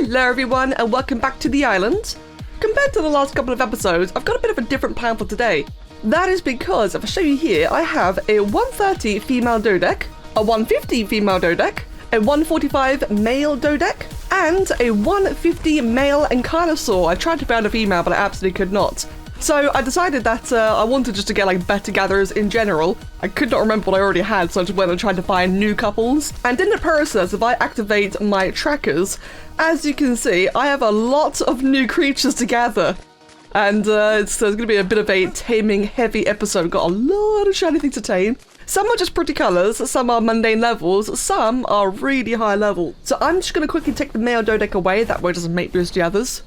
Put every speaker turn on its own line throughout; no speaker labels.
Hello everyone and welcome back to the island. Compared to the last couple of episodes, I've got a bit of a different plan for today. That is because, if I show you here, I have a 130 female dodec, a 150 female dodec, a 145 male dodec, and a 150 male Ankylosaur. I tried to find a female, but I absolutely could not. So I decided that I wanted just to get like better gatherers in general. I could not remember what I already had, so I just went and tried to find new couples. And in the process, if I activate my trackers, as you can see, I have a lot of new creatures to gather. And it's going to be a bit of a taming heavy episode. We've got a lot of shiny things to tame. Some are just pretty colours, some are mundane levels, some are really high level. So I'm just going to quickly take the male dodec away, that way it doesn't mate boost the others.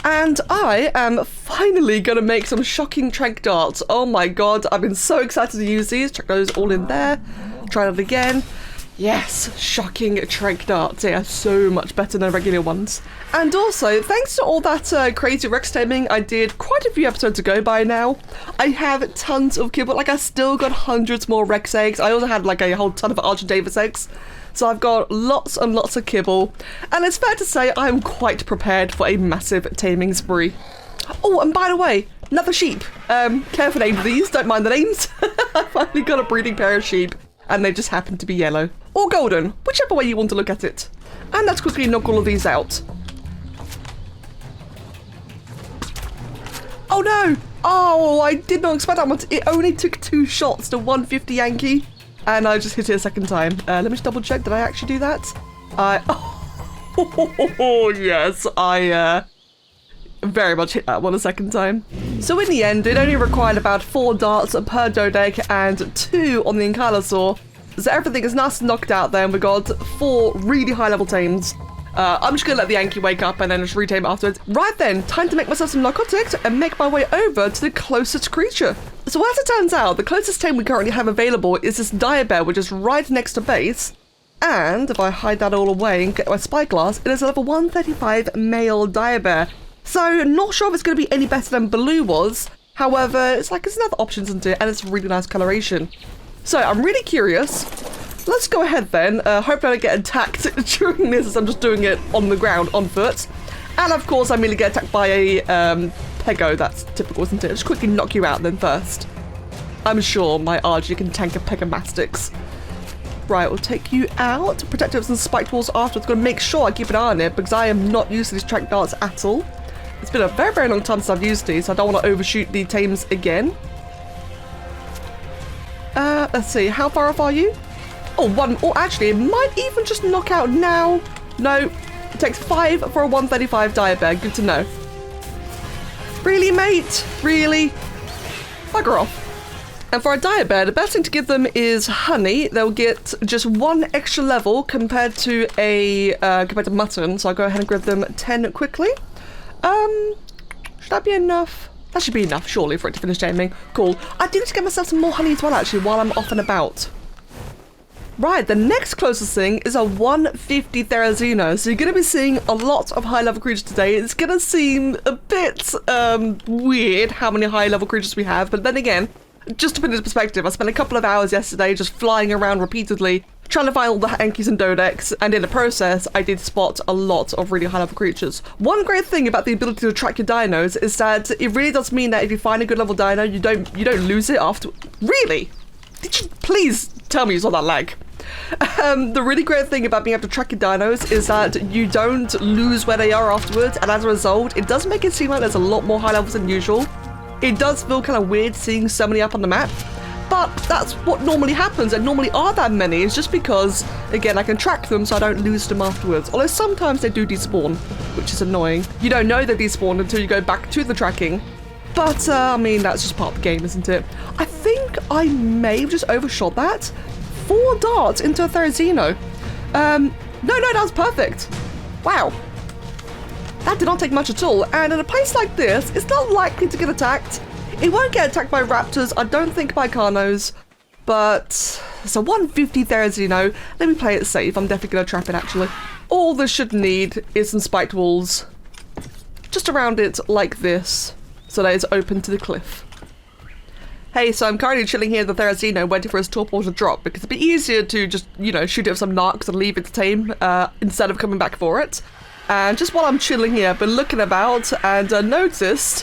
And I am finally going to make some shocking trank darts. Oh my god, I've been so excited to use these. Check those all in there. Try that again. Yes, shocking trank darts. They are so much better than regular ones. And also, thanks to all that crazy Rex taming I did quite a few episodes ago by now, I have tons of kibble. Like, I still got hundreds more Rex eggs. I also had like a whole ton of Archer Davis eggs. So I've got lots and lots of kibble, and it's fair to say I'm quite prepared for a massive taming spree. Oh, and by the way, another sheep. Careful name for these, don't mind the names. I finally got a breeding pair of sheep, and they just happen to be yellow. Or golden, whichever way you want to look at it. And let's quickly knock all of these out. Oh no! Oh, I did not expect that much. It only took 2 shots to 150 Yankee. And I just hit it a second time. Let me just double check. Did I actually do that? Oh, yes. I very much hit that one a second time. So in the end, it only required about 4 darts per dodec and 2 on the Ankylosaur. So everything is nice and knocked out there, and we got 4 really high level tames. I'm just going to let the Yankee wake up and then just retame afterwards. Right then, time to make myself some narcotics and make my way over to the closest creature. So as it turns out, the closest tame we currently have available is this dire bear, which is right next to base. And if I hide that all away and get my spyglass, it is a level 135 male dire bear. So not sure if it's going to be any better than Baloo was. However, it's another option, isn't it? And it's really nice coloration. So I'm really curious. Let's go ahead then. Hope I don't get attacked during this, as I'm just doing it on the ground, on foot. And of course, I immediately get attacked by a Pego. That's typical, isn't it? Just quickly knock you out then first. I'm sure my RG can tank a Pegamastics. Right, we'll take you out. Protect it with some spiked walls afterwards. Got to make sure I keep an eye on it, because I am not used to these trank darts at all. It's been a very, very long time since I've used these, so I don't want to overshoot the tames again. Let's see. How far off are you? Oh, 1. Or actually, it might even just knock out now. No, it takes 5 for a 135 dire bear. Good to know. Really, mate? Really? Bugger off. And for a dire bear, the best thing to give them is honey. They'll get just 1 extra level compared to mutton. So I'll go ahead and give them 10 quickly. Should that be enough? That should be enough, surely, for it to finish taming. Cool. I do need to get myself some more honey as well, actually, while I'm off and about. Right, the next closest thing is a 150 Therizino. So you're going to be seeing a lot of high-level creatures today. It's going to seem a bit weird how many high-level creatures we have. But then again, just to put it into perspective, I spent a couple of hours yesterday just flying around repeatedly, trying to find all the Hankies and Dodecs, and in the process, I did spot a lot of really high-level creatures. One great thing about the ability to track your dinos is that it really does mean that if you find a good level dino, you don't lose it after. Really? Did you please tell me you saw that lag? The really great thing about being able to track your dinos is that you don't lose where they are afterwards, and as a result, it does make it seem like there's a lot more high levels than usual. It does feel kind of weird seeing so many up on the map, but that's what normally happens, and normally are that many. It's just because, again, I can track them so I don't lose them afterwards. Although sometimes they do despawn, which is annoying. You don't know they despawned until you go back to the tracking. But, I mean, that's just part of the game, isn't it? I think I may have just overshot that. 4 darts into a Therizino. No, that was perfect. Wow. That did not take much at all. And in a place like this, it's not likely to get attacked. It won't get attacked by raptors, I don't think by Carnos, but it's a 150 Therizino. Let me play it safe. I'm definitely going to trap it, actually. All this should need is some spiked walls. Just around it like this, so that it's open to the cliff. Hey, so I'm currently chilling here in the Therizino waiting for his torpor to drop, because it'd be easier to just, you know, shoot it with some narcs and leave it to tame instead of coming back for it. And just while I'm chilling here, I've been looking about and noticed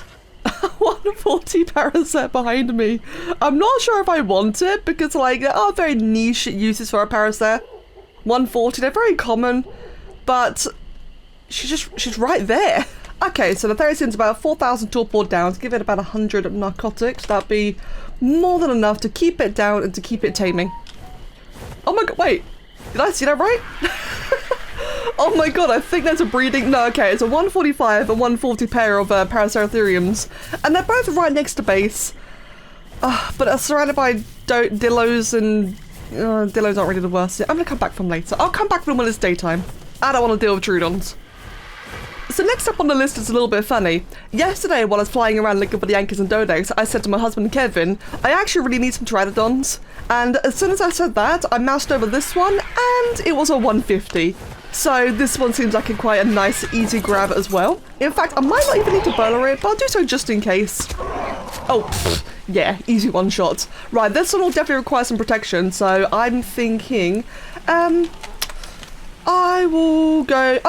140 paraset behind me. I'm not sure if I want it because like there are very niche uses for a paraset. 140, they're very common, but she's right there. Okay, so the Theria's about 4,000 torpor down to give it about 100 narcotics. That'd be more than enough to keep it down and to keep it taming. Oh my god, wait, did I see that right? Oh my god, I think there's a breeding. No, okay, it's a 145 and 140 pair of Paraceratheriums, and they're both right next to base. But are surrounded by Dillos, and Dillos aren't really the worst. I'm gonna come back from later. I'll come back from when it's daytime. I don't want to deal with Troodons. So next up on the list is a little bit funny. Yesterday, while I was flying around looking for the Yankees and Dodex, I said to my husband Kevin, I actually really need some Pteranodons. And as soon as I said that, I moused over this one, and it was a 150. So this one seems like quite a nice, easy grab as well. In fact, I might not even need to bowler it, but I'll do so just in case. Oh, yeah, easy one shot. Right, this one will definitely require some protection, so I'm thinking, I'll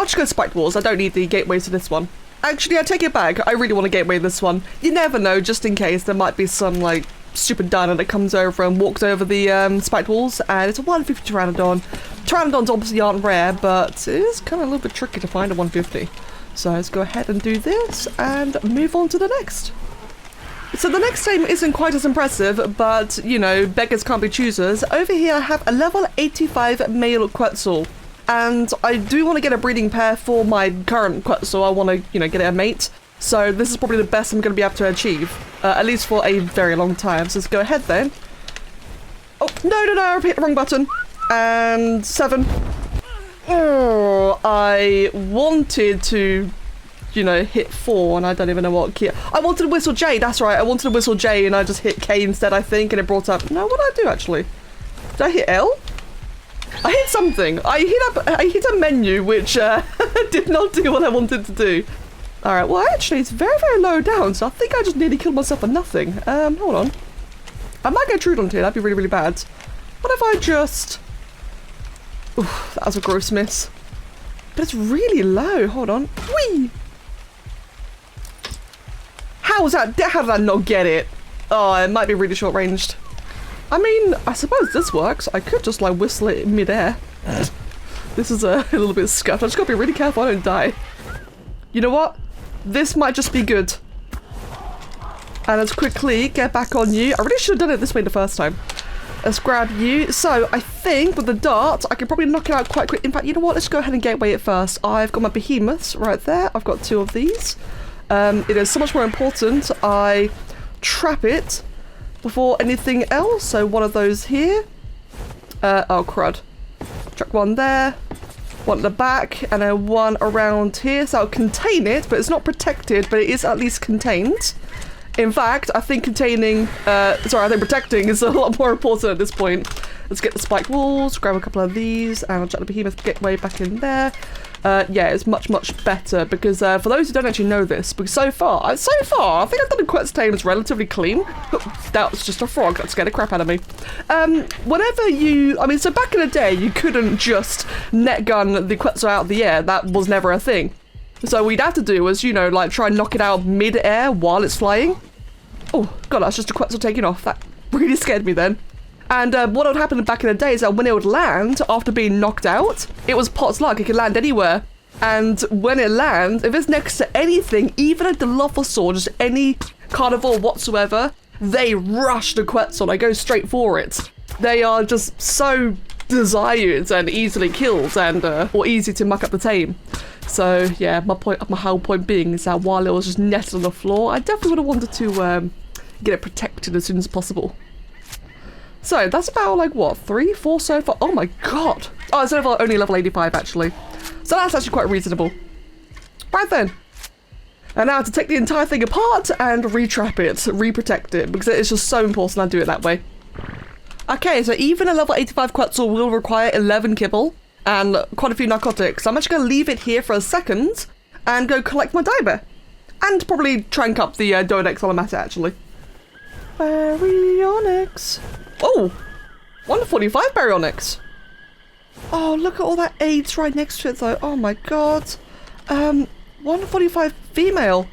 just go Spiked Walls. I don't need the gateways to this one. Actually, I take it back. I really want to gateway this one. You never know, just in case there might be some, like, stupid dino that comes over and walks over the Spiked Walls, and it's a 150 Pteranodon. Pteranodons obviously aren't rare, but it is kind of a little bit tricky to find a 150. So let's go ahead and do this and move on to the next. So the next tame isn't quite as impressive, but, you know, beggars can't be choosers. Over here I have a level 85 male Quetzal. And I do want to get a breeding pair for my current Quetzal. I want to, you know, get it a mate. So this is probably the best I'm going to be able to achieve, at least for a very long time. So let's go ahead then. Oh, no, I hit the wrong button. And 7. Oh, I wanted to, you know, hit 4, and I don't even know what key. I wanted to whistle J, that's right. I wanted to whistle J, and I just hit K instead, I think, and it brought up. No, what did I do actually? Did I hit L? I hit something. I hit a menu which did not do what I wanted to do. Alright, well actually it's very, very low down, so I think I just nearly killed myself for nothing. Hold on. I might get Troodon here, that'd be really, really bad. What if I just... Oof, that was a gross miss. But it's really low, hold on. Whee! How did I not get it? Oh, it might be really short ranged. I mean, I suppose this works. I could just like whistle it in midair. This is a little bit scuffed. I just gotta be really careful I don't die. You know what? This might just be good. And let's quickly get back on you. I really should have done it this way the first time. Let's grab you. So I think with the dart, I can probably knock it out quite quick. In fact, you know what? Let's go ahead and gateway it first. I've got my behemoths right there. I've got 2 of these. It is so much more important I trap it before anything else. So one of those here. Oh crud. Chuck one there, one at the back, and then one around here. So I'll contain it, but it's not protected, but it is at least contained. In fact, I think protecting is a lot more important at this point. Let's get the spiked walls, grab a couple of these, and I'll chuck the behemoth gateway back in there. Yeah, it's much, much better because for those who don't actually know this, because so far, I think I've done the Quetz Tames relatively clean. That was just a frog that scared the crap out of me. Whenever you, I mean, so back in the day, you couldn't just net gun the Quetzal out of the air. That was never a thing. So what you'd have to do was, you know, like try and knock it out mid-air while it's flying. Oh, God, that's just a Quetzal taking off. That really scared me then. And what would happen back in the day is that when it would land after being knocked out, it was pot's luck. It could land anywhere. And when it lands, if it's next to anything, even a Dilophosaur, just any carnivore whatsoever, they rush the Quetzal. They go straight for it. They are just so desired and easily killed, and or easy to muck up the tame. So yeah, my whole point being is that while it was just netted on the floor, I definitely would have wanted to get it protected as soon as possible. So that's about like what, 3, 4 so far? Oh my god! Oh, it's only level 85 actually. So that's actually quite reasonable. Right then. And now to take the entire thing apart and retrap it, reprotect it, because it's just so important I do it that way. Okay, so even a level 85 Quetzal will require 11 kibble and quite a few narcotics. So I'm actually going to leave it here for a second and go collect my diver. And probably trank up the Dodex while I'm at it actually. Baryonyx. Oh, 145 Baryonyx. Oh, look at all that AIDS right next to it though. Oh my god. 145 female.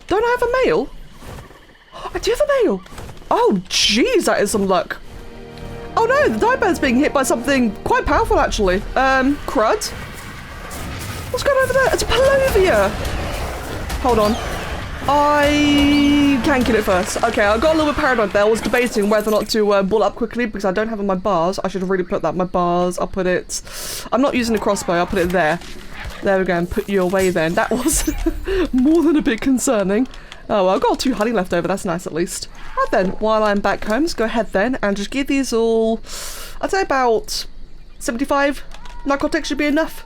Don't I have a male? I do have a male. Oh, jeez, that is some luck. Oh no, the dye bird's being hit by something quite powerful, actually. Crud. What's going on over there? It's a Palovia. Hold on. I can kill it first. Okay, I got a little bit paranoid there. I was debating whether or not to bull up quickly because I don't have it on my bars. I should have really put that on my bars. I'll put it... I'm not using the crossbow. I'll put it there. There we go, and put you away then. That was more than a bit concerning. Oh, well, I've got 2 honey left over. That's nice, at least. Right then, while I'm back home, let's go ahead then and just give these all... I'd say about 75 narcotics should be enough.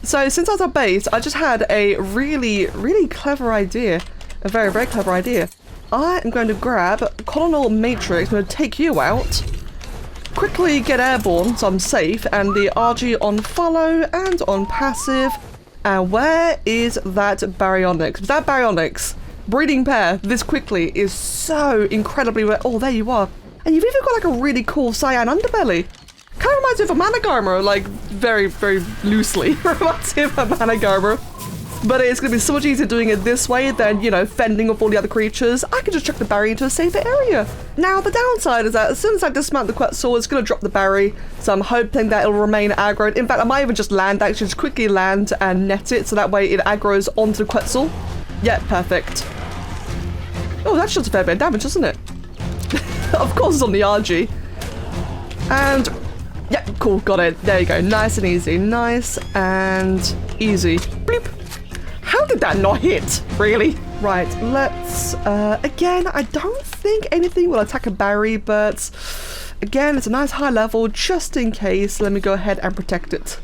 So, since I was at base, I just had a really, really clever idea. A very, very clever idea. I am going to grab Colonel Matrix. I'm going to take you out. Quickly get airborne, so I'm safe. And the RG on follow and on passive. And where is that Baryonyx? That Baryonyx breeding pair this quickly is so incredibly rare. Oh, there you are. And you've even got like a really cool cyan underbelly. Kind of reminds me of a Managarmer, like very, very loosely reminds me of a Managarmer. But it's going to be so much easier doing it this way than, you know, fending off all the other creatures. I can just chuck the Barry into a safer area. Now, the downside is that as soon as I dismount the Quetzal, it's going to drop the Barry. So I'm hoping that it'll remain aggroed. In fact, I might even just land, actually, just quickly land and net it. So that way it aggroes onto the Quetzal. Yeah, perfect. Oh, that's just a fair bit of damage, isn't it? Of course it's on the RG. And... yeah, cool, got it. There you go. Nice and easy. Nice and easy. Bloop. How did that not hit? Really? Right, let's... again, I don't think anything will attack a Barry, but... again, it's a nice high level, just in case. Let me go ahead and protect it.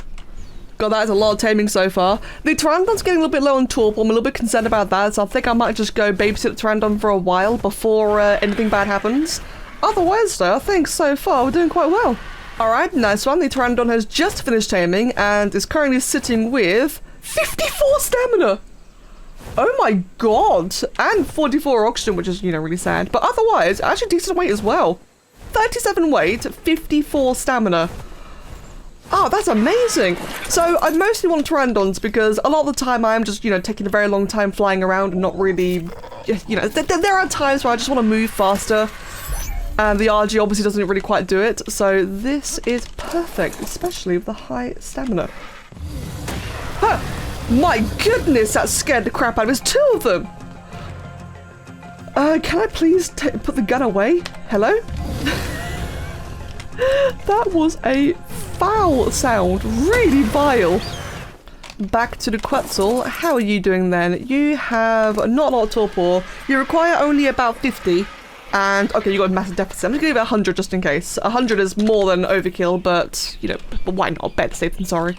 God, that is a lot of taming so far. The Pterandon's getting a little bit low on torp. I'm a little bit concerned about that, so I think I might just go babysit the Pterandon for a while before anything bad happens. Otherwise, though, I think so far we're doing quite well. Alright, nice one. The Pterandon has just finished taming and is currently sitting with 54 stamina! Oh my god! And 44 oxygen, which is, you know, really sad. But otherwise, actually decent weight as well. 37 weight, 54 stamina. Oh, that's amazing! So, I mostly want Pterandons because a lot of the time I'm just, you know, taking a very long time flying around and not really... you know, there are times where I just want to move faster. And the RG obviously doesn't really quite do it, so this is perfect, especially with the high stamina. Huh! My goodness, that scared the crap out of me. There's 2 of them! Can I please put the gun away? Hello? That was a foul sound, really vile. Back to the Quetzal. How are you doing then? You have not a lot of torpor. You require only about 50. And, okay, you got a massive deficit. I'm just going to give it 100 just in case. 100 is more than overkill, but, you know, why not? Better safe than sorry.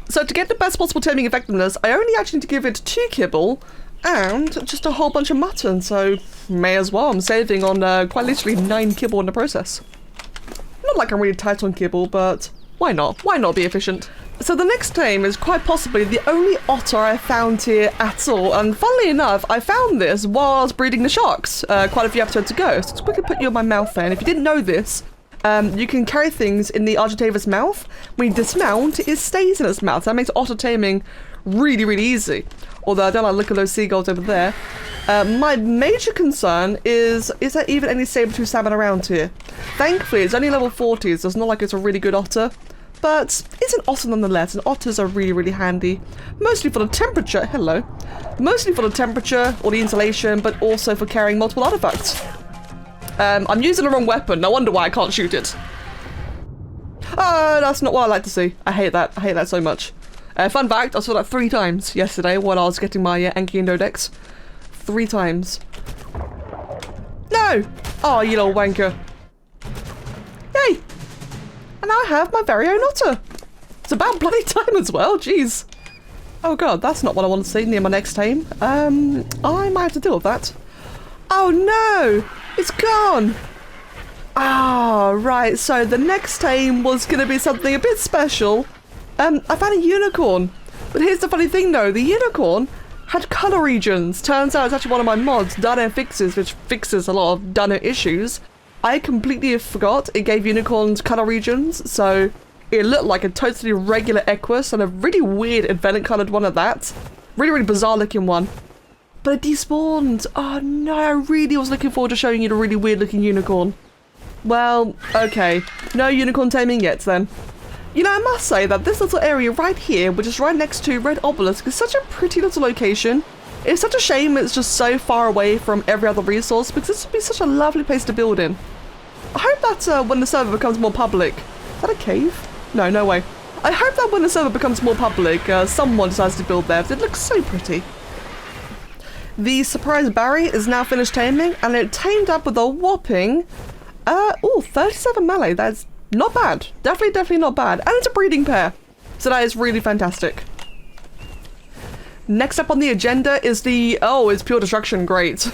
So to get the best possible taming effectiveness, I only actually need to give it 2 kibble and just a whole bunch of mutton, so may as well. I'm saving on quite literally 9 kibble in the process. Not like I'm really tight on kibble, but why not? Why not be efficient? So the next tame is quite possibly the only otter I found here at all, and funnily enough, I found this while I was breeding the sharks quite a few episodes ago. So let's quickly put you in my mouth there, and if you didn't know this, you can carry things in the Argentavis mouth. When you dismount, it stays in its mouth. That makes otter taming really, really easy. Although I don't like look at those seagulls over there. My major concern is there even any saber-tooth salmon around here? Thankfully, it's only level 40s, so it's not like it's a really good otter. But it's an otter nonetheless, and otters are really, really handy. Mostly for the temperature, hello. Mostly for the temperature or the insulation, but also for carrying multiple artifacts. I'm using the wrong weapon, no wonder why I can't shoot it. Oh, that's not what I like to see. I hate that so much. Fun fact, I saw that 3 times yesterday while I was getting my Anki Index. 3 times. No! Oh, you little wanker. Yay! And now I have my very own otter. It's about bloody time as well, jeez. Oh god, that's not what I want to see near my next tame. I might have to deal with that. Oh no! It's gone! Ah, right, so the next tame was going to be something a bit special. I found a unicorn. But here's the funny thing though, the unicorn had colour regions. Turns out it's actually one of my mods, Dino Fixes, which fixes a lot of Dino issues. I completely forgot it gave unicorns colour regions, so It looked like a totally regular Equus and a really weird envelop coloured one at that. Really, really bizarre looking one. But it despawned. Oh no, I really was looking forward to showing you the really weird looking unicorn. Well, okay. No unicorn taming yet then. You know, I must say that this little area right here, which is right next to Red Obelisk, is such a pretty little location. It's such a shame it's just so far away from every other resource, because this would be such a lovely place to build in. I hope that when the server becomes more public... Is that a cave? No, no way. I hope that when the server becomes more public, someone decides to build there, because it looks so pretty. The surprise Barry is now finished taming, and it tamed up with a whopping... 37 melee. That's not bad. Definitely not bad. And it's a breeding pair. So that is really fantastic. Next up on the agenda is the... Oh, it's pure destruction. Great.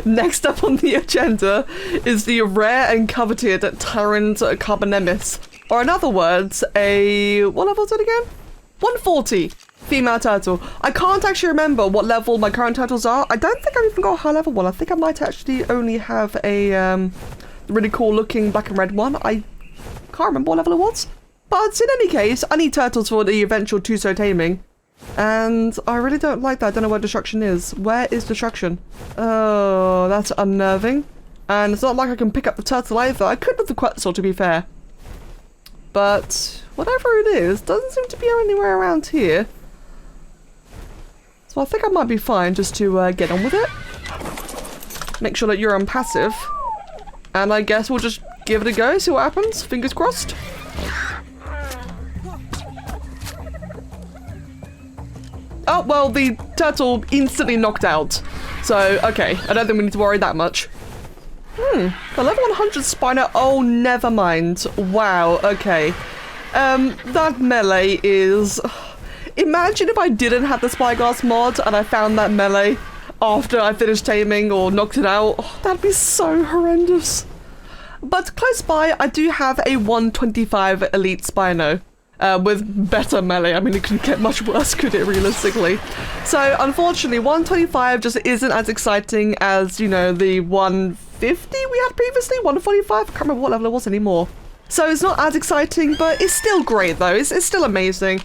Next up on the agenda is the rare and coveted Tyrant Carbonemis. Or in other words, a... What level is it again? 140. Female turtle. I can't actually remember what level my current turtles are. I don't think I've even got a high level one. I think I might actually only have a... really cool looking black and red one. I can't remember what level it was. But in any case, I need turtles for the eventual Tuso taming. And I really don't like that. I don't know where destruction is. Where is destruction? Oh, that's unnerving. And it's not like I can pick up the turtle either. I could with the Quetzal, to be fair. But whatever it is, doesn't seem to be anywhere around here. So I think I might be fine just to get on with it. Make sure that you're on passive. And I guess we'll just give it a go, see what happens. Fingers crossed. Oh, well, the turtle instantly knocked out. So, okay, I don't think we need to worry that much. The level 100 Spino. Oh, never mind. Wow, okay. That melee is... Imagine if I didn't have the Spyglass mod and I found that melee after I finished taming or knocked it out. Oh, that'd be so horrendous. But close by, I do have a 125 Elite Spino. With better melee. I mean, it couldn't get much worse, could it, realistically? So, unfortunately, 125 just isn't as exciting as, you know, the 150 we had previously? 145? I can't remember what level it was anymore. So, it's not as exciting, but it's still great, though. It's still amazing.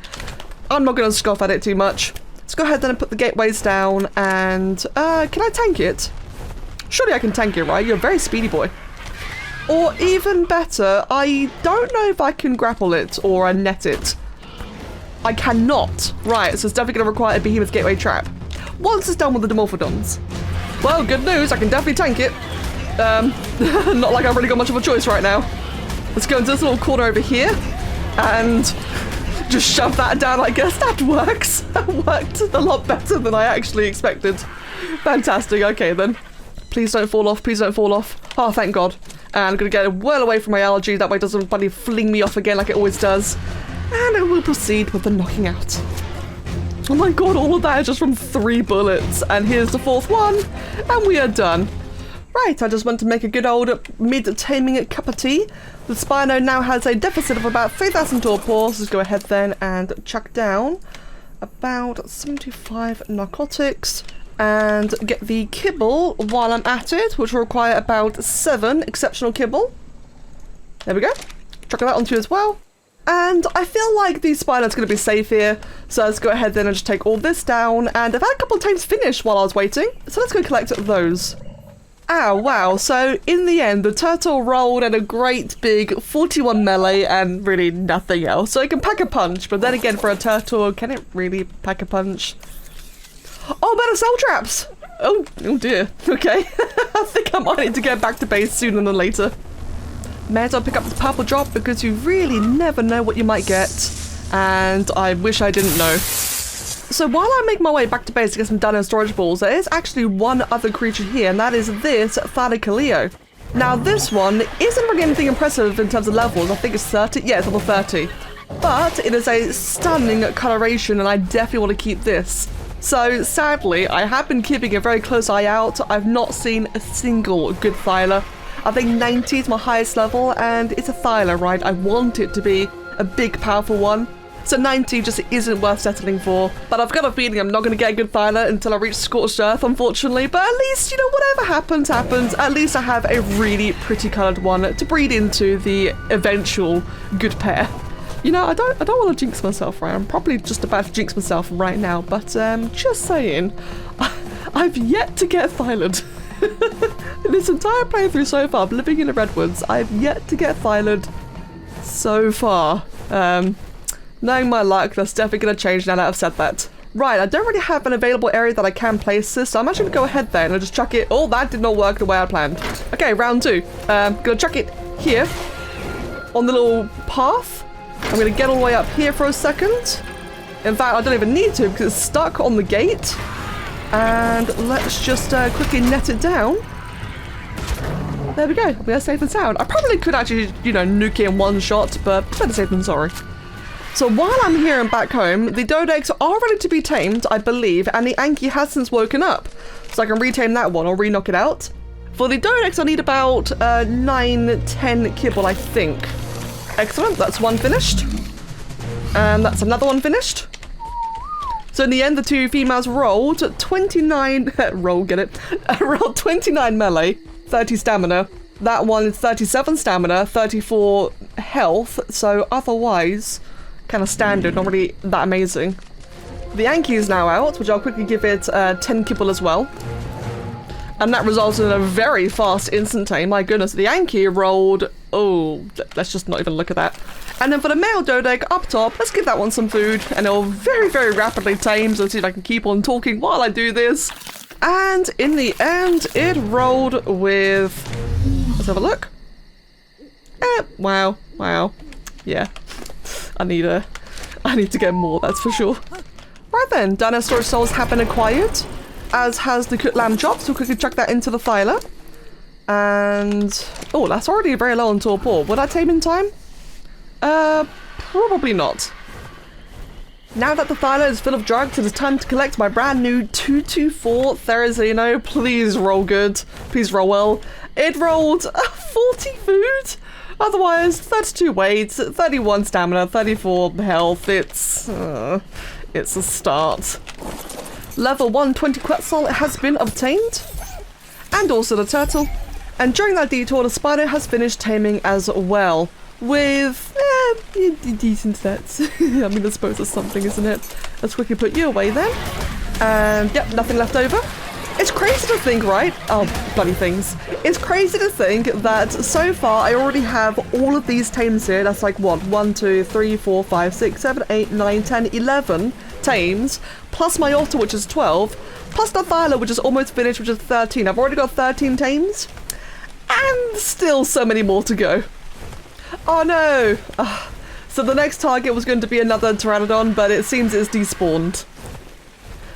I'm not going to scoff at it too much. Let's go ahead then and put the gateways down, and... can I tank it? Surely I can tank it, right? You're a very speedy boy. Or even better, I don't know if I can grapple it or net it. I cannot. Right, so it's definitely going to require a behemoth gateway trap. Once it's done with the Dimorphodons. Well, good news, I can definitely tank it. Not like I've really got much of a choice right now. Let's go into this little corner over here and just shove that down, I guess. That works. That worked a lot better than I actually expected. Fantastic. Okay, then. Please don't fall off. Please don't fall off. Oh, thank God. And I'm going to get well away from my algae, that way it doesn't bloody fling me off again like it always does. And I will proceed with the knocking out. Oh my God, all of that is just from 3 bullets. And here's the 4th one, and we are done. Right, I just want to make a good old mid-taming cup of tea. The Spino now has a deficit of about 3,000 torpor, so let's go ahead then and chuck down about 75 narcotics. And get the kibble while I'm at it, which will require about 7 exceptional kibble. There we go. Chuck that onto you as well. And I feel like the Spino's going to be safe here, so let's go ahead then and just take all this down. And I've had a couple of times finished while I was waiting, so let's go collect those. Ow, wow. So in the end, the turtle rolled at a great big 41 melee and really nothing else. So it can pack a punch, but then again, for a turtle, can it really pack a punch? Oh, better cell traps! Oh dear. Okay. I think I might need to get back to base sooner than later. May as well pick up the purple drop because you really never know what you might get. And I wish I didn't know. So while I make my way back to base to get some Dino storage balls, there is actually one other creature here, and that is this Thalicaleo. Now this one isn't really anything impressive in terms of levels. I think it's 30. Yeah, it's level 30. But it is a stunning coloration, and I definitely want to keep this. So, sadly, I have been keeping a very close eye out. I've not seen a single good Thyla. I think 90 is my highest level, and it's a Thyla, right? I want it to be a big, powerful one. So 90 just isn't worth settling for. But I've got a feeling I'm not going to get a good Thyla until I reach Scorched Earth, unfortunately. But at least, you know, whatever happens, happens. At least I have a really pretty coloured one to breed into the eventual good pair. You know, I don't want to jinx myself, right? I'm probably just about to jinx myself right now, but just saying, I've yet to get Thyland. This entire playthrough so far, living in the Redwoods, I've yet to get Thyland so far. Knowing my luck, that's definitely going to change now that I've said that. Right, I don't really have an available area that I can place this, so I'm actually going to go ahead there and I'll just chuck it. Oh, that did not work the way I planned. Okay, round 2. Gonna chuck it here on the little path. I'm going to get all the way up here for a second. In fact, I don't even need to because it's stuck on the gate. And let's just quickly net it down. There we go. We are safe and sound. I probably could actually, you know, nuke it in one shot, but better safe than sorry. So while I'm here and back home, the Dodex are ready to be tamed, I believe, and the Anki has since woken up. So I can retame that one or re-knock it out. For the Dodex, I need about 9-10 kibble, I think. Excellent, that's one finished. And that's another one finished. So in the end, the two females rolled 29... roll, get it? Rolled 29 melee, 30 stamina. That one is 37 stamina, 34 health, so otherwise... kind of standard, not really that amazing. The Anki is now out, which I'll quickly give it 10 kibble as well. And that resulted in a very fast instant tame. My goodness, the Anki rolled... oh, let's just not even look at that. And then for the male Dodec up top, let's give that one some food. And it'll very, very rapidly tame, so let's see if I can keep on talking while I do this. And in the end, it rolled with... let's have a look. Wow. Yeah. I need to get more, that's for sure. Right then, dinosaur souls have been acquired, as has the cooked lamb chop, so we'll quickly chuck that into the filer. And... oh, that's already very low on torpor. Would I tame in time? Probably not. Now that the filer is full of drugs, it is time to collect my brand new 224 Therizino. Please roll good. Please roll well. It rolled 40 food. Otherwise, 32 weight, 31 stamina, 34 health. It's a start. Level 120 Quetzal has been obtained. And also the turtle. And during that detour, the spider has finished taming as well. With decent stats. I mean, I suppose that's something, isn't it? Let's quickly put you away then. And yep, nothing left over. It's crazy to think, right? Oh, bloody things. It's crazy to think that so far I already have all of these tames here. That's like what? 1, 2, 3, 4, 5, 6, 7, 8, 9, 10, 11 tames. Plus my otter, which is 12. Plus the Thyla, which is almost finished, which is 13. I've already got 13 tames. And still so many more to go. Oh no! So the next target was going to be another Pteranodon, but it seems it's despawned.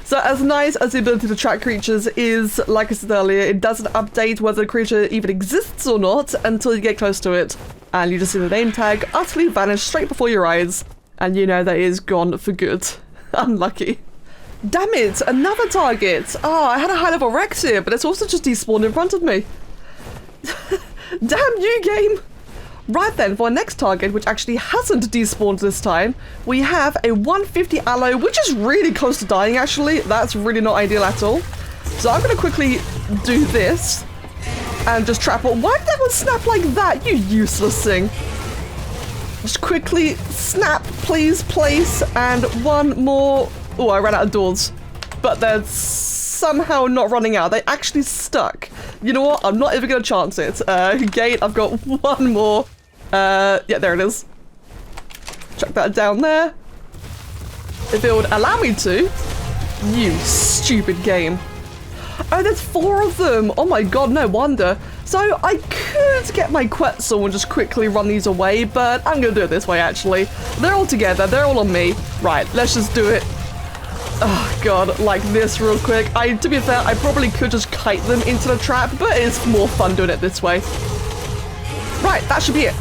So as nice as the ability to track creatures is, like I said earlier, it doesn't update whether the creature even exists or not until you get close to it. And you just see the name tag utterly vanish straight before your eyes. And you know that it is gone for good. Unlucky. Damn it, another target! Oh, I had a high level Rex here, but it's also just despawned in front of me. Damn you, game! Right then, for our next target, which actually hasn't despawned this time, we have a 150 allo, which is really close to dying, actually. That's really not ideal at all. So I'm going to quickly do this and just trap it. Why did that one snap like that, you useless thing? Just quickly snap, please, place, and one more. Oh, I ran out of doors. But they're somehow not running out. They actually stuck. You know what? I'm not even going to chance it. Gate, I've got one more. Yeah, there it is. Chuck that down there. If it would allow me to. You stupid game. Oh, there's 4 of them. Oh my god, no wonder. So I could get my Quetzal and just quickly run these away, but I'm going to do it this way, actually. They're all together. They're all on me. Right, let's just do it. Oh god, like this real quick. To be fair, I probably could just kite them into the trap, but it's more fun doing it this way. Right, that should be it.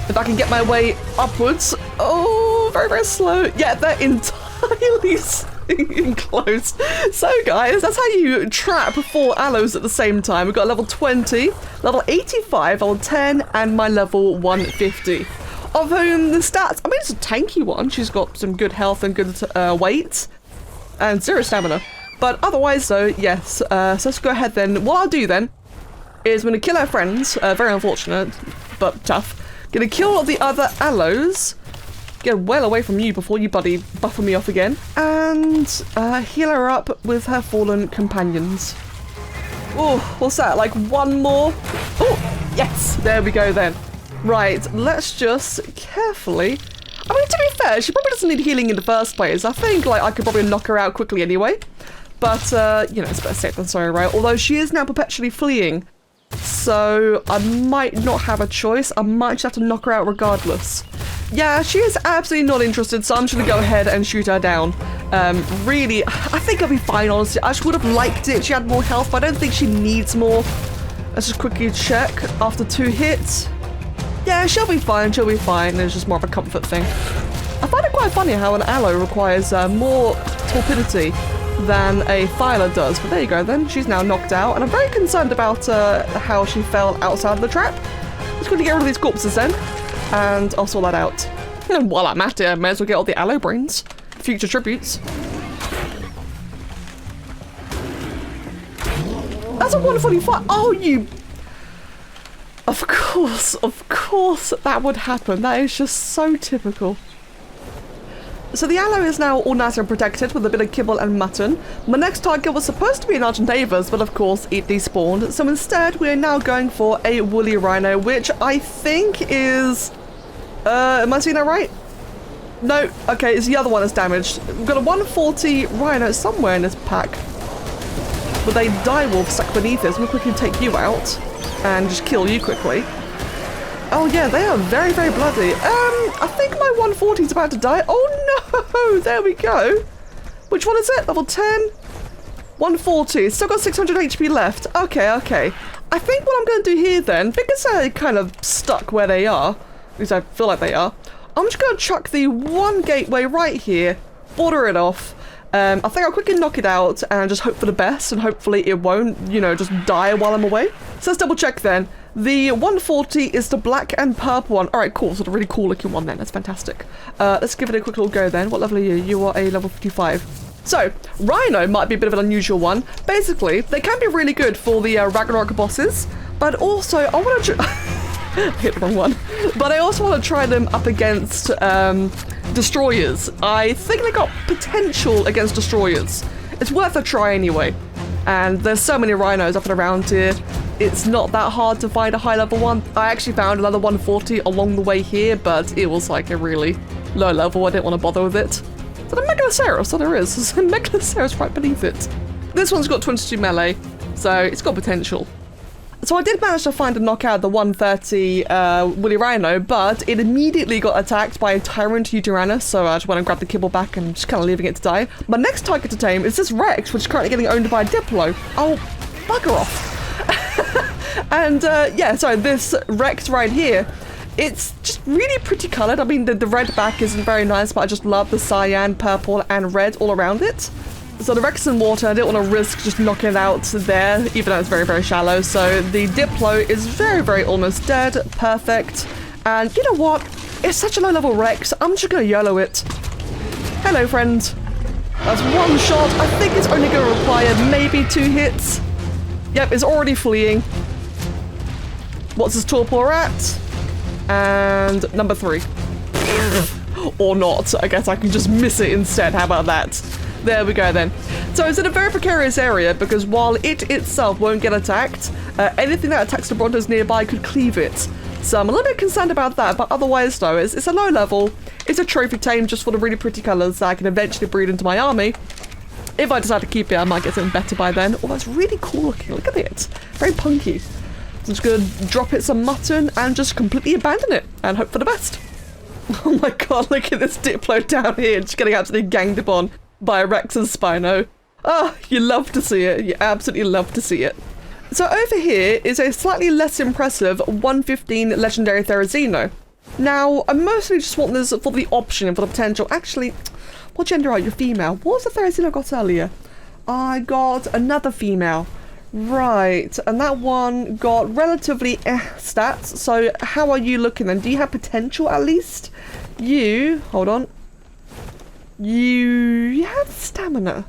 If I can get my way upwards. Oh, very, very slow. Yeah, they're entirely enclosed. So guys, that's how you trap 4 allos at the same time. We've got level 20, level 85, level 10, and my level 150. Of whom the stats, I mean, it's a tanky one. She's got some good health and good weight. And 0 stamina. But otherwise though, yes. So let's go ahead then. What I'll do then is I'm going to kill our friends. Very unfortunate, but tough. Gonna kill all the other allos. Get well away from you before you bloody buffer me off again. And heal her up with her fallen companions. Oh, what's that? Like one more? Oh, yes! There we go then. Right, let's just carefully... I mean, to be fair, she probably doesn't need healing in the first place. I think, like, I could probably knock her out quickly anyway. But, you know, it's better safe than sorry, right? Although she is now perpetually fleeing. So, I might not have a choice. I might just have to knock her out regardless. Yeah, she is absolutely not interested, so I'm just going to go ahead and shoot her down. Really, I think I'll be fine, honestly. I just would have liked it if she had more health, but I don't think she needs more. Let's just quickly check after 2 hits. Yeah, she'll be fine, she'll be fine. It's just more of a comfort thing. I find it quite funny how an aloe requires more torpidity than a filer does, but there you go then. She's now knocked out, and I'm very concerned about how she fell outside of the trap. Just going to get rid of these corpses then. And I'll sort that out. And while I'm at it, I may as well get all the aloe brains. Future tributes. That's a 145. Oh, you... Of course that would happen. That is just so typical. So the aloe is now all nice and protected with a bit of kibble and mutton. My next target was supposed to be an Argentavis, but of course it despawned. So instead we are now going for a woolly rhino, which I think is... am I seeing that right? No, okay, it's the other one that's damaged. We've got a 140 rhino somewhere in this pack with a direwolf stuck beneath it. So I'm gonna quickly take you out and just kill you quickly. Oh yeah, they are very, very bloody. I think my 140 is about to die. Oh no, there we go. Which one is it? Level 10? 140, still got 600 HP left. Okay, okay. I think what I'm going to do here then, because they're kind of stuck where they are, at least I feel like they are, I'm just going to chuck the one gateway right here, border it off. I think I'll quickly knock it out and just hope for the best, and hopefully it won't, you know, just die while I'm away. So let's double check then. The 140 is the black and purple one. Alright, cool. So the really cool looking one then. That's fantastic. Let's give it a quick little go then. What level are you? You are a level 55. So, Rhino might be a bit of an unusual one. Basically, they can be really good for the Ragnarok bosses, but also I want to... I hit the wrong one. But I also want to try them up against destroyers. I think they got potential against destroyers. It's worth a try anyway. And there's so many rhinos up and around here. It's not that hard to find a high level one. I actually found another 140 along the way here, but it was like a really low level. I didn't want to bother with it. Is that a Megaloceros? Oh, there is. There's a Megaloceros right beneath it. This one's got 22 melee, so it's got potential. So I did manage to find a knockout of the 130 Woolly Rhino, but it immediately got attacked by a Tyrant Uranus, so I just went and grabbed the kibble back and just kind of leaving it to die. My next target to tame is this Rex, which is currently getting owned by a Diplo. Oh, bugger off. And yeah, so this Rex right here, it's just really pretty coloured. I mean, the red back isn't very nice, but I just love the cyan, purple, and red all around it. So the Rex in water, I didn't want to risk just knocking it out there, even though it's very, very shallow. So the Diplo is very, very almost dead. Perfect. And you know what? It's such a low-level Rex. I'm just going to YOLO it. Hello, friend. That's one shot. I think it's only going to require maybe 2 hits. Yep, it's already fleeing. What's his torpor at? And number 3. Or not. I guess I can just miss it instead. How about that? There we go then. So it's in a very precarious area because while it itself won't get attacked, anything that attacks the Brontos nearby could cleave it. So I'm a little bit concerned about that, but otherwise though, it's a low level. It's a trophy tame just for the really pretty colours that I can eventually breed into my army. If I decide to keep it, I might get something better by then. Oh, that's really cool looking. Look at it. Very punky. So I'm just going to drop it some mutton and just completely abandon it and hope for the best. Oh my god, look at this Diplo down here, just getting absolutely ganged upon by a Rex and Spino. Oh, you love to see it. You absolutely love to see it. So over here is a slightly less impressive 115 Legendary Therizino. Now, I mostly just want this for the option and for the potential. Actually, what gender are you? Female. What was the Therizino I got earlier? I got another female. Right, and that one got relatively stats. So how are you looking then? Do you have potential at least? You, hold on. You have stamina.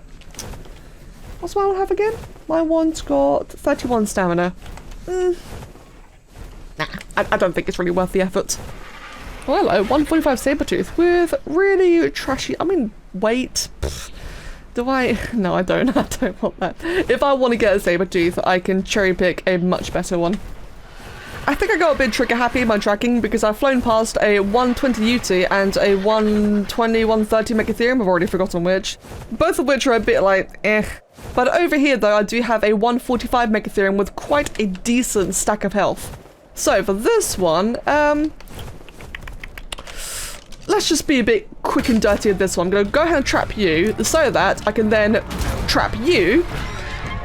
What's my one have again? My one's got 31 stamina. Nah, I don't think it's really worth the effort. Oh, hello, 145 Sabretooth with really trashy, I mean, weight. Do I? No, I don't. I don't want that. If I want to get a Sabretooth, I can cherry pick a much better one. I think I got a bit trigger happy in my tracking because I've flown past a 120 UT and a 120, 130 Megatherium, I've already forgotten which. Both of which are a bit like, eh. But over here though, I do have a 145 Megatherium with quite a decent stack of health. So for this one, let's just be a bit quick and dirty with this one. I'm going to go ahead and trap you so that I can then trap you.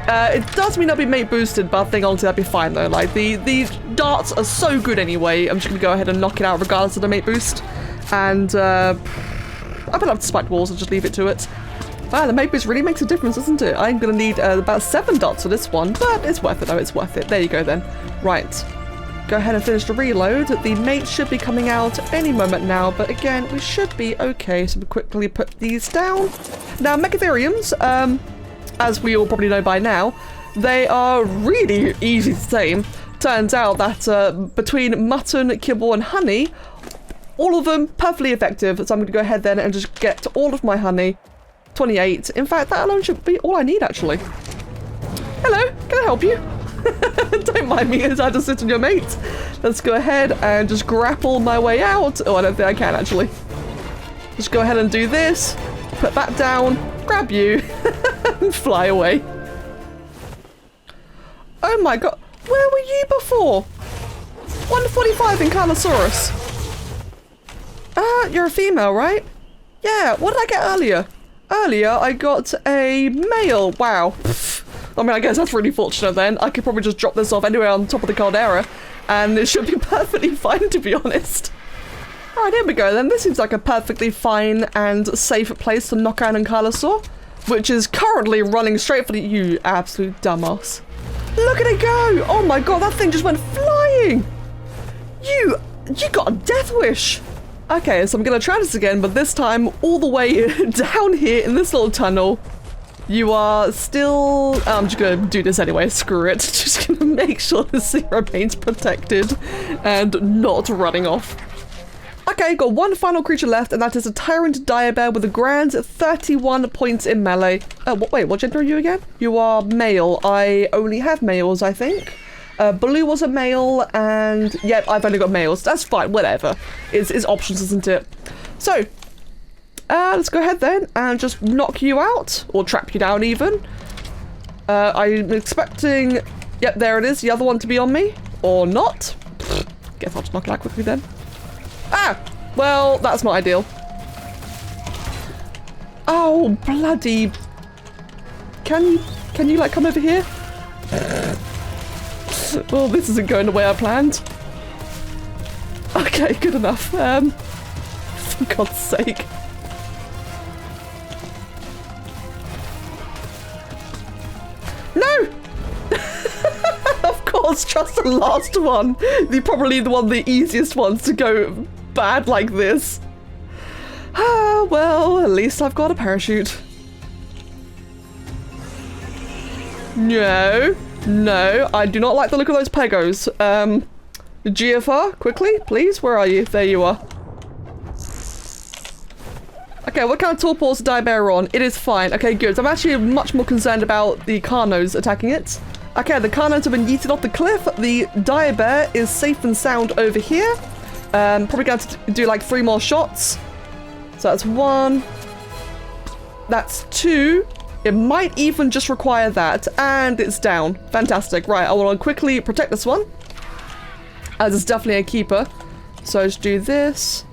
It does mean I'll be mate boosted, but I think honestly that'd be fine though. Like these darts are so good anyway. I'm just going to go ahead and knock it out regardless of the mate boost. And I'll put up to spiked walls and just leave it to it. Wow, the mate boost really makes a difference, doesn't it? I'm going to need about 7 darts for this one, but it's worth it though, it's worth it. There you go then. Right. Go ahead and finish the reload. The mate should be coming out any moment now, but again, we should be okay. So we quickly put these down. Now, Megatheriums, as we all probably know by now, they are really easy to tame. Turns out that between mutton, kibble, and honey, all of them perfectly effective. So I'm going to go ahead then and just get all of my honey. 28. In fact, that alone should be all I need, actually. Hello, can I help you? Don't mind me as I just sit on your mate. Let's go ahead and just grapple my way out. Oh, I don't think I can actually. Just go ahead and do this. Put that down. Grab you. And fly away. Oh my god. Where were you before? 145 in Carnosaurus. You're a female, right? Yeah, what did I get earlier? Earlier, I got a male. Wow. I mean, I guess that's really fortunate then. I could probably just drop this off anywhere on top of the caldera, and it should be perfectly fine, to be honest. Alright, here we go then. This seems like a perfectly fine and safe place to knock out an Ankylosaur, which is currently running straight for the... You absolute dumbass. Look at it go! Oh my god, that thing just went flying! You got a death wish! Okay, so I'm gonna try this again, but this time all the way down here in this little tunnel. You are still... I'm just gonna do this anyway, screw it. Just gonna make sure the sea remains protected and not running off. Okay, got one final creature left, and that is a Tyrant Direbear with a grand 31 points in melee. Wait, what gender are you again? You are male. I only have males, I think. Blue was a male, and yep, I've only got males. That's fine, whatever. It's options, isn't it? So, let's go ahead then and just knock you out, or trap you down even. I'm expecting, yep, there it is, the other one to be on me, or not. Guess I'll just knock it out quickly then. Ah! Well, that's not ideal. Oh, bloody... Can you like come over here? Well, this isn't going the way I planned. Okay, good enough. For God's sake. No! Of course, just the last one. Probably the easiest ones to go bad like this. Ah, well, at least I've got a parachute. No, I do not like the look of those Pegos. GFR, quickly, please. Where are you? There you are. Okay, what kind of torpor is the Direbear on? It is fine. Okay, good. I'm actually much more concerned about the Carnos attacking it. Okay, the Carnos have been yeeted off the cliff. The Direbear is safe and sound over here. Probably going to do like 3 more shots. So that's 1. That's 2. It might even just require that. And it's down. Fantastic. Right, I want to quickly protect this one, as it's definitely a keeper. So just do this,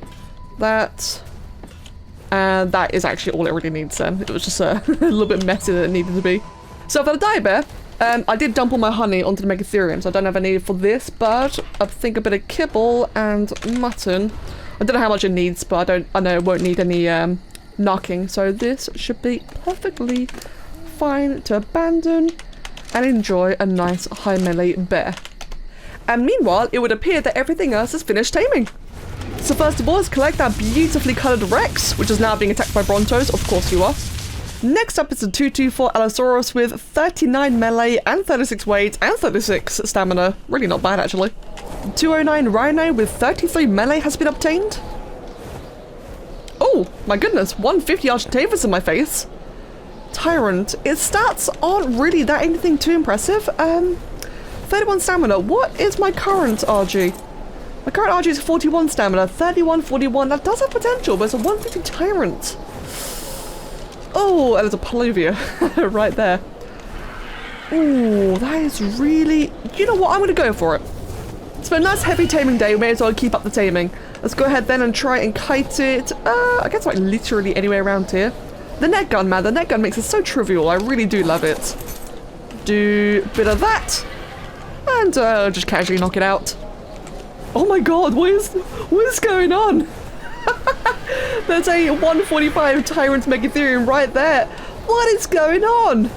that, and that is actually all it really needs then. It was just a little bit messy than it needed to be. So for the Direbear, I did dump all my honey onto the Megatherium, so I don't have any for this, but I think a bit of kibble and mutton. I don't know how much it needs, but I know it won't need any knocking, so this should be perfectly fine to abandon and enjoy a nice high melee bear. And meanwhile, it would appear that everything else is finished taming. So first of all, let's collect that beautifully coloured Rex, which is now being attacked by Brontos. Of course you are. Next up is a 224 Allosaurus with 39 melee and 36 weight and 36 stamina. Really not bad, actually. 209 Rhino with 33 melee has been obtained. Oh my goodness, 150 Argentavis in my face. Tyrant, its stats aren't really that anything too impressive. 31 stamina. What is my current RG? My current RG is 41 stamina, 31, 41. That does have potential, but it's a 150 Tyrant. Oh, and there's a Poluvia right there. Ooh, that is really... You know what? I'm going to go for it. It's been a nice heavy taming day. We may as well keep up the taming. Let's go ahead then and try and kite it. I guess like literally anywhere around here. The net gun, man. The net gun makes it so trivial. I really do love it. Do a bit of that. And just casually knock it out. Oh my god, what is going on? There's a 145 Tyrant Megatherium right there. What is going on?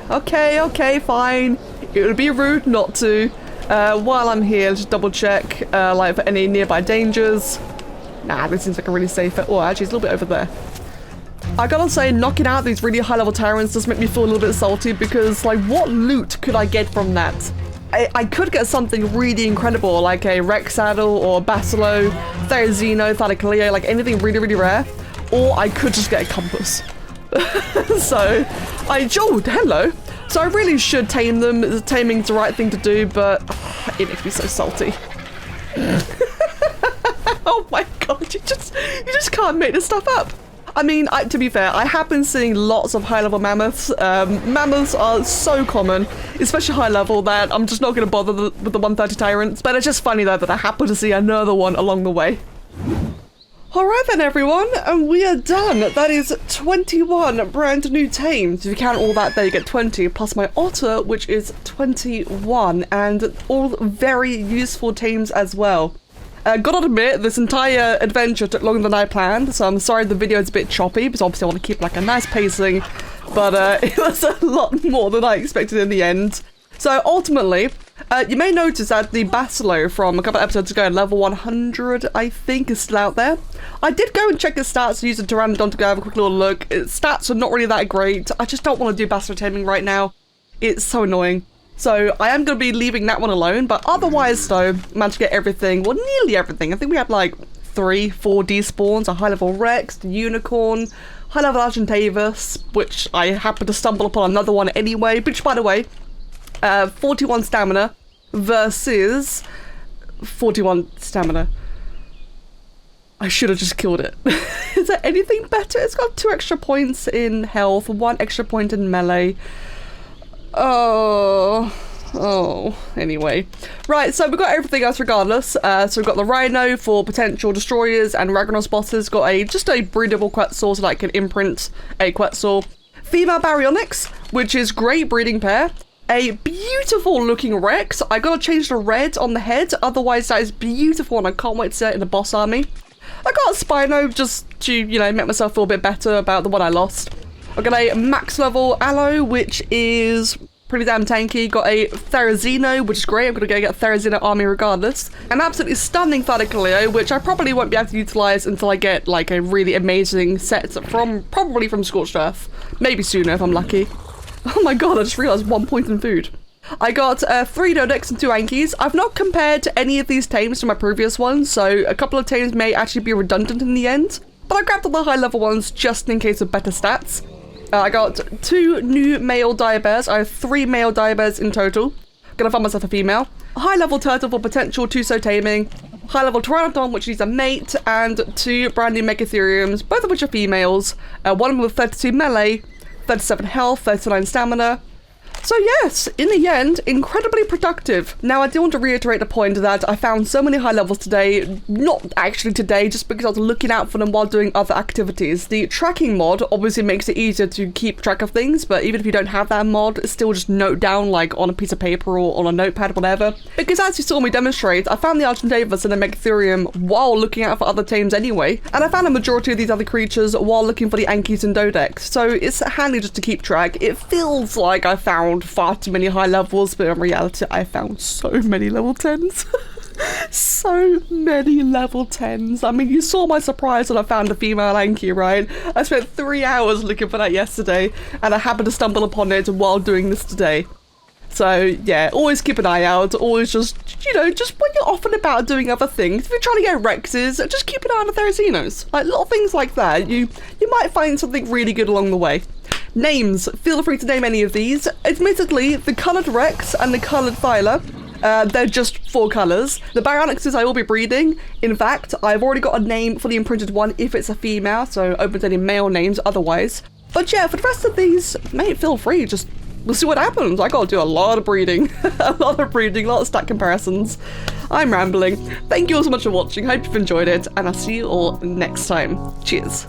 Okay, fine. It would be rude not to. While I'm here, just double check, like for any nearby dangers. Nah, this seems like a really safe... Oh, actually, it's a little bit over there. I gotta say, knocking out these really high-level Tyrants does make me feel a little bit salty because, like, what loot could I get from that? I could get something really incredible, like a Rex Saddle or Basilo, Therizino, Thalacaleo, like anything really, really rare. Or I could just get a compass. So, oh, hello. So I really should tame them. Taming's the right thing to do, but it makes me so salty. Oh my god, you just can't make this stuff up. I mean, to be fair, I have been seeing lots of high-level mammoths. Mammoths are so common, especially high-level, that I'm just not going to bother with the 130 Tyrants. But it's just funny, though, that I happen to see another one along the way. Alright then, everyone, and we are done. That is 21 brand new tames. If you count all that, there you get 20, plus my otter, which is 21, and all very useful tames as well. Gotta admit, this entire adventure took longer than I planned, so I'm sorry the video is a bit choppy, because obviously I want to keep like a nice pacing, but it was a lot more than I expected in the end. So ultimately, you may notice that the Basilo from a couple of episodes ago, level 100, I think, is still out there. I did go and check his stats using Pteranodon to go have a quick little look. Its stats are not really that great. I just don't want to do Basilo taming right now. It's so annoying. So I am going to be leaving that one alone, but otherwise though, managed to get everything, well nearly everything. I think we had like 3, 4 despawns, a high-level Rex, the Unicorn, high-level Argentavis, which I happened to stumble upon another one anyway, which by the way, 41 stamina versus 41 stamina. I should have just killed it. Is there anything better? It's got 2 extra points in health, 1 extra point in melee. Anyway. Right, so we've got everything else regardless. So we've got the Rhino for potential destroyers and Ragnaros bosses. Got just a breedable Quetzal so that I can imprint a Quetzal. Female Baryonyx, which is great breeding pair. A beautiful looking Rex. I gotta change the red on the head, otherwise that is beautiful and I can't wait to see it in the boss army. I got a Spino just to, you know, make myself feel a bit better about the one I lost. I got a max level Aloe, which is pretty damn tanky. Got a Therizino, which is great. I'm gonna go get a Therizino army regardless. An absolutely stunning Thalacaleo, which I probably won't be able to utilize until I get like a really amazing set from probably from Scorched Earth. Maybe sooner if I'm lucky. Oh my god, I just realized 1 point in food. I got 3 Dodex and 2 Ankies. I've not compared any of these tames to my previous ones, so a couple of tames may actually be redundant in the end. But I grabbed all the high level ones just in case of better stats. I got 2 new male Diabears. I have 3 male Diabears in total. Gonna find myself a female. A high level Turtle for potential Tuso taming. High level Pteranodon, which needs a mate, and 2 brand new Megatheriums, both of which are females. One of them with 32 melee, 37 health, 39 stamina. So yes, in the end, incredibly productive. Now I do want to reiterate the point that I found so many high levels today, not actually today, just because I was looking out for them while doing other activities. The tracking mod obviously makes it easier to keep track of things, but even if you don't have that mod, still just note down like on a piece of paper or on a notepad, whatever. Because as you saw me demonstrate, I found the Argentavis and the Megatherium while looking out for other tames anyway, and I found a majority of these other creatures while looking for the Ankies and Dodex, so it's handy just to keep track. It feels like I found far too many high levels, but in reality I found so many level 10s. So many level 10s. I mean, you saw my surprise when I found a female Anki, right? I spent 3 hours looking for that yesterday and I happened to stumble upon it while doing this today. So yeah, always keep an eye out, always just, you know, just when you're off and about doing other things, if you're trying to get Rexes, just keep an eye on the Therazinos. Like little things like that, you might find something really good along the way. Names, feel free to name any of these. Admittedly, the coloured Rex and the coloured Thyla, they're just 4 colours. The Baryonyxes I will be breeding. In fact, I've already got a name for the imprinted one if it's a female, so open to any male names otherwise. But yeah, for the rest of these, mate, feel free, just we'll see what happens. I gotta do a lot of breeding. a lot of stat comparisons. I'm rambling. Thank you all so much for watching. Hope you've enjoyed it, and I'll see you all next time. Cheers.